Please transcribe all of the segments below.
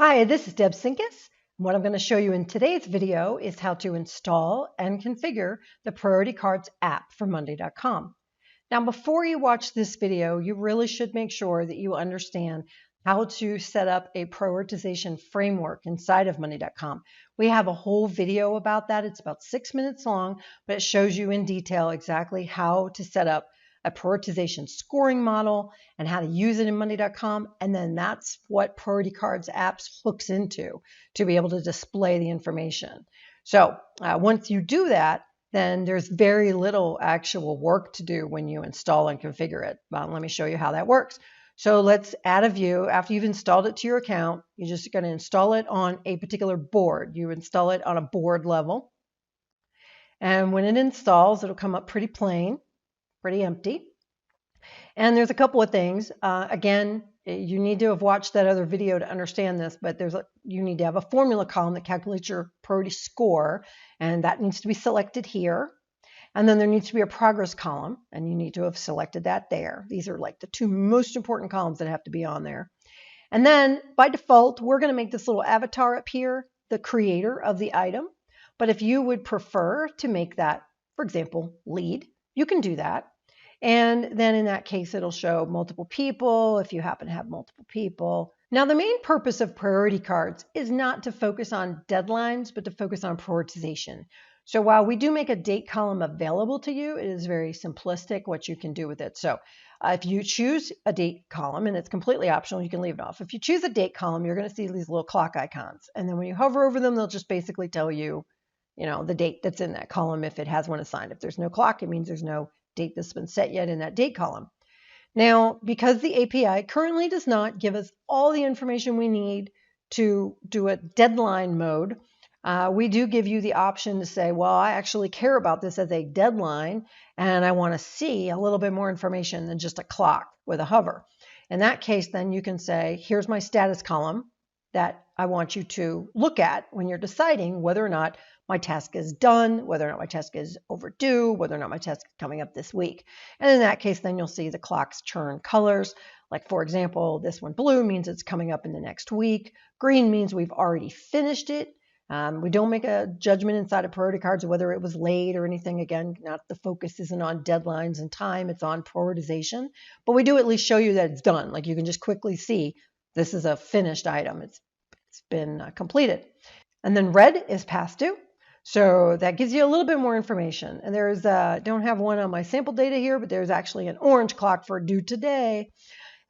Hi, this is Deb Sinkus. What I'm going to show you in today's video is how to install and configure the Priority Cards app for Monday.com. Now, before you watch this video, you really should make sure that you understand how to set up a prioritization framework inside of Monday.com. We have a whole video about that. It's about 6 minutes long, but it shows you in detail exactly how to set up a prioritization scoring model and how to use it in Monday.com. And then that's what Priority Cards apps hooks into to be able to display the information. So once you do that, then there's very little actual work to do when you install and configure it. Let me show you how that works. So let's add a view. After you've installed it to your account, you're just going to install it on a particular board. You install it on a board level. And when it installs, it'll come up pretty plain, pretty empty. And there's a couple of things. Again, you need to have watched that other video to understand this, but you need to have a formula column that calculates your priority score, and that needs to be selected here. And then there needs to be a progress column, and you need to have selected that there. These are like the two most important columns that have to be on there. And then by default, we're going to make this little avatar up here the creator of the item. But if you would prefer to make that, for example, lead, you can do that. And then in that case, it'll show multiple people if you happen to have multiple people. Now, the main purpose of priority cards is not to focus on deadlines, but to focus on prioritization. So while we do make a date column available to you, it is very simplistic what you can do with it. So if you choose a date column, and it's completely optional, you can leave it off. If you choose a date column, you're going to see these little clock icons. And then when you hover over them, they'll just basically tell you, the date that's in that column if it has one assigned. If there's no clock, it means there's no date that's been set yet in that date column. Now, because the API currently does not give us all the information we need to do a deadline mode, we do give you the option to say, well, I actually care about this as a deadline, and I want to see a little bit more information than just a clock with a hover. In that case, then you can say, here's my status column that I want you to look at when you're deciding whether or not my task is done, whether or not my task is overdue, whether or not my task is coming up this week. And in that case, then you'll see the clocks turn colors. Like, for example, this one blue means it's coming up in the next week. Green means we've already finished it. We don't make a judgment inside of priority cards whether it was late or anything. Again, not the focus isn't on deadlines and time, it's on prioritization. But we do at least show you that it's done. Like, you can just quickly see this is a finished item. It's been completed. And then red is past due. So that gives you a little bit more information. And there's, don't have one on my sample data here, but there's actually an orange clock for due today.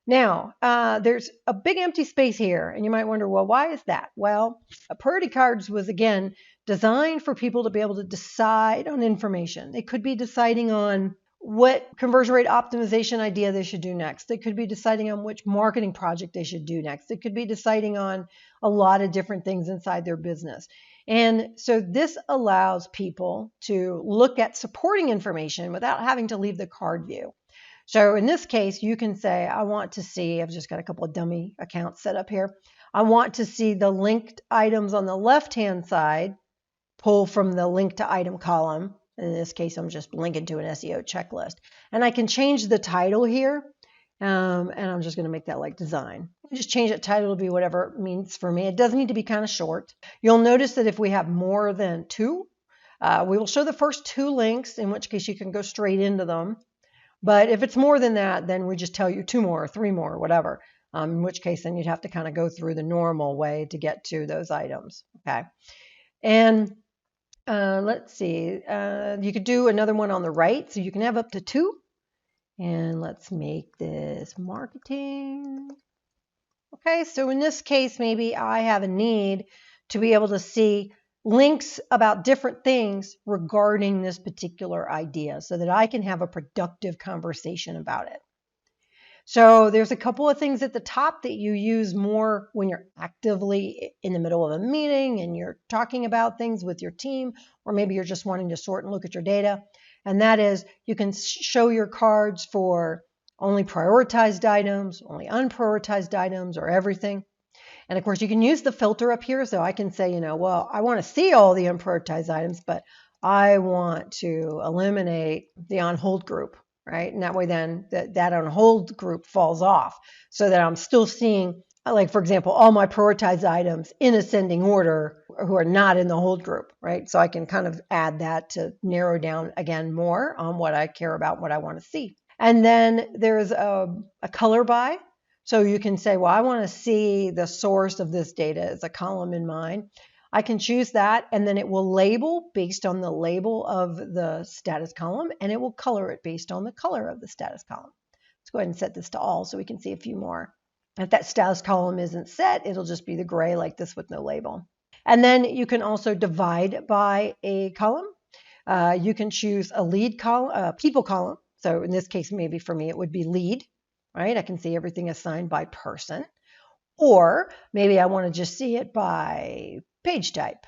Now, there's a big empty space here, and you might wonder, well, why is that? Well, Priority Cards was, again, designed for people to be able to decide on information. They could be deciding on what conversion rate optimization idea they should do next. They could be deciding on which marketing project they should do next. They could be deciding on a lot of different things inside their business. And so this allows people to look at supporting information without having to leave the card view. So in this case, you can say, I want to see, I've just got a couple of dummy accounts set up here. I want to see the linked items on the left-hand side pull from the link to item column. In this case, I'm just linking to an SEO checklist. And I can change the title here. And I'm just going to make that like design. Just change that title to be whatever it means for me. It does need to be kind of short. You'll notice that if we have more than two, we will show the first two links, in which case you can go straight into them. But if it's more than that, then we just tell you two more, or three more, or whatever, in which case then you'd have to kind of go through the normal way to get to those items. Okay. And let's see, you could do another one on the right. So you can have up to two. And let's make this marketing. Okay, so in this case, maybe I have a need to be able to see links about different things regarding this particular idea so that I can have a productive conversation about it. So there's a couple of things at the top that you use more when you're actively in the middle of a meeting and you're talking about things with your team, or maybe you're just wanting to sort and look at your data. And that is, you can show your cards for only prioritized items, only unprioritized items, or everything. And of course, you can use the filter up here. So I can say, well, I want to see all the unprioritized items, but I want to eliminate the on hold group, right? And that way then that on hold group falls off so that I'm still seeing like for example, all my prioritized items in ascending order who are not in the hold group, right? So I can kind of add that to narrow down again more on what I care about, what I want to see. And then there's a color by. So you can say, well, I want to see the source of this data as a column in mine. I can choose that, and then it will label based on the label of the status column, and it will color it based on the color of the status column. Let's go ahead and set this to all so we can see a few more. If that status column isn't set, it'll just be the gray like this with no label. And then you can also divide by a column. You can choose a lead column, a people column. So in this case, maybe for me, it would be lead, right? I can see everything assigned by person. Or maybe I want to just see it by page type.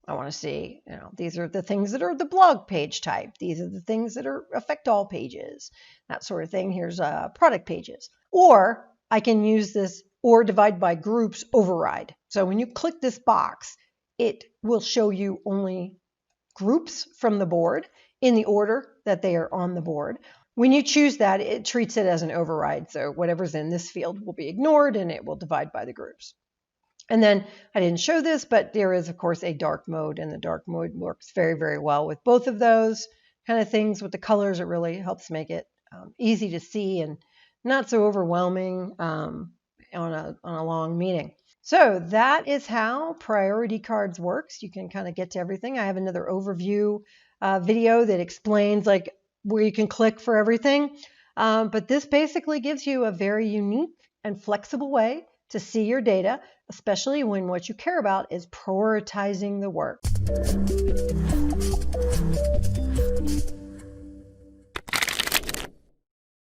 I want to see, these are the things that are the blog page type. These are the things that affect all pages, that sort of thing. Here's product pages. Or I can use this or divide by groups override. So when you click this box, it will show you only groups from the board in the order that they are on the board. When you choose that, it treats it as an override. So whatever's in this field will be ignored and it will divide by the groups. And then I didn't show this, but there is, of course, a dark mode, and the dark mode works very, very well with both of those kind of things. With the colors, it really helps make it easy to see and not so overwhelming on a long meeting. So that is how priority cards works. You can kind of get to everything. I have another overview video that explains like where you can click for everything. But this basically gives you a very unique and flexible way to see your data, especially when what you care about is prioritizing the work.